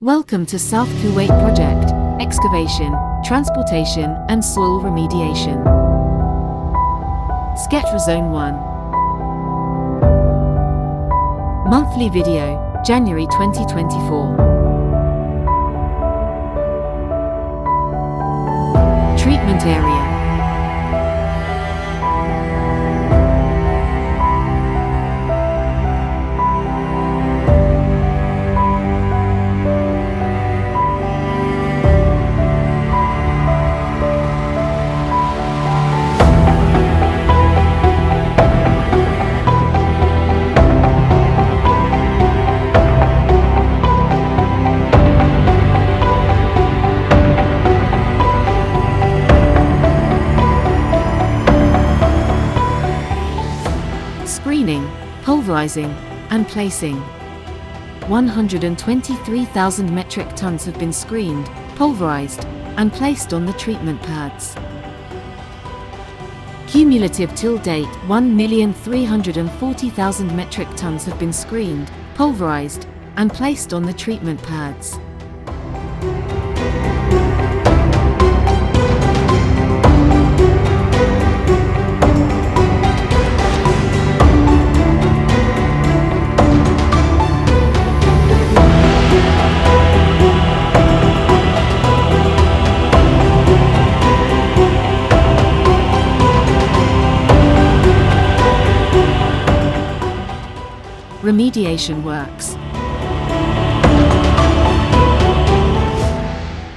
Welcome to South Kuwait project, excavation, transportation and soil remediation. Sketch Zone 1. Monthly video, January 2024. Treatment area. Screening, pulverizing, and placing. 123,000 metric tons have been screened, pulverized, and placed on the treatment pads. Cumulative till date, 1,340,000 metric tons have been screened, pulverized, and placed on the treatment pads. Remediation works.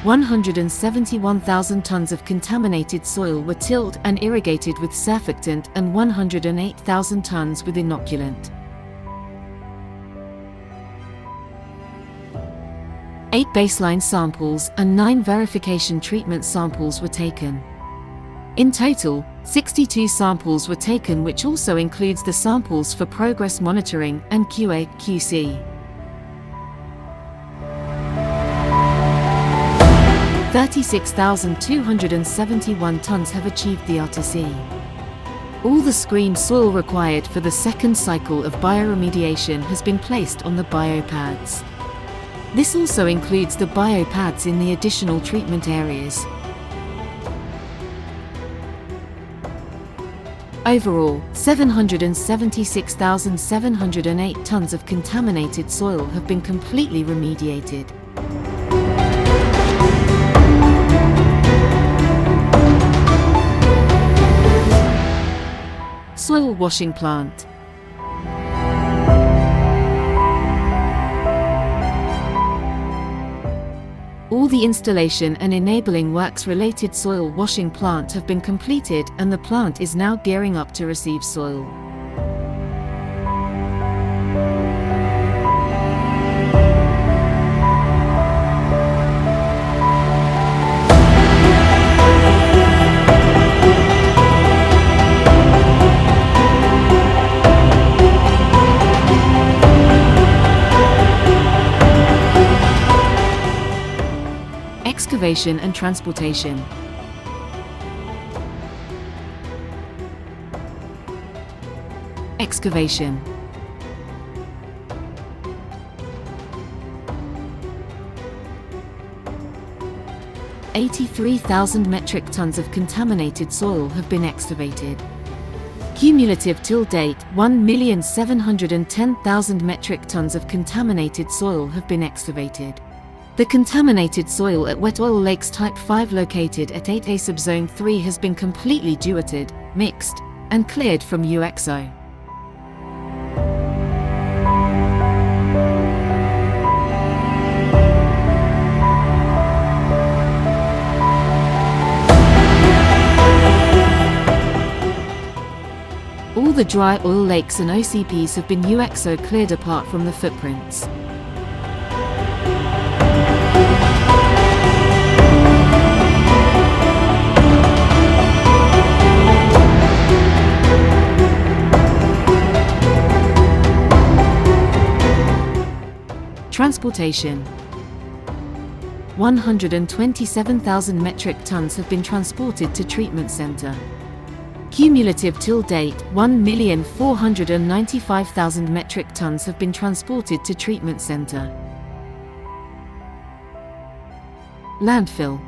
171,000 tons of contaminated soil were tilled and irrigated with surfactant and 108,000 tons with inoculant. 8 baseline samples and 9 verification treatment samples were taken. In total, 62 samples were taken, which also includes the samples for progress monitoring and QA/QC. 36,271 tons have achieved the RTC. All the screened soil required for the second cycle of bioremediation has been placed on the biopads. This also includes the biopads in the additional treatment areas. Overall, 776,708 tons of contaminated soil have been completely remediated. Soil washing plant. All the installation and enabling works related soil washing plant have been completed, and the plant is now gearing up to receive soil. Excavation and transportation. Excavation. $83,000 metric tons of contaminated soil have been excavated. Cumulative till date, 1,710,000 metric tons of contaminated soil have been excavated. The contaminated soil at Wet Oil Lakes Type 5 located at 8A Subzone 3 has been completely duetted, mixed, and cleared from UXO. All the dry oil lakes and OCPs have been UXO cleared apart from the footprints. Transportation. 127,000 metric tons have been transported to treatment center. Cumulative till date, 1,495,000 metric tons have been transported to treatment center. Landfill.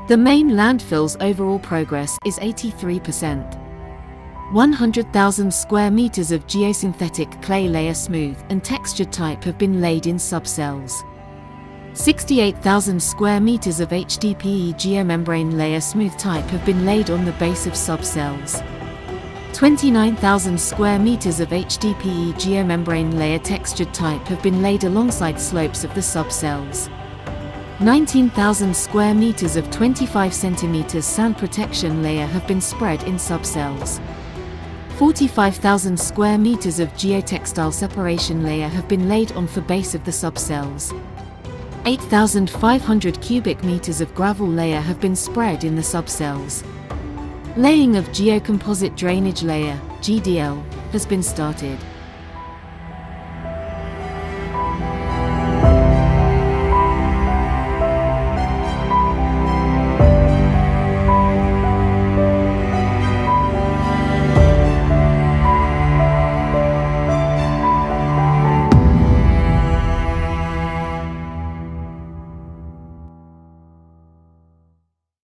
The main landfill's overall progress is 83%. 100,000 square meters of geosynthetic clay layer smooth and textured type have been laid in subcells. 68,000 square meters of HDPE geomembrane layer smooth type have been laid on the base of subcells. 29,000 square meters of HDPE geomembrane layer textured type have been laid alongside slopes of the subcells. 19,000 square meters of 25 cm sand protection layer have been spread in subcells. 45,000 square meters of geotextile separation layer have been laid on for base of the subcells. 8,500 cubic meters of gravel layer have been spread in the subcells. Laying of geocomposite drainage layer, GDL, has been started.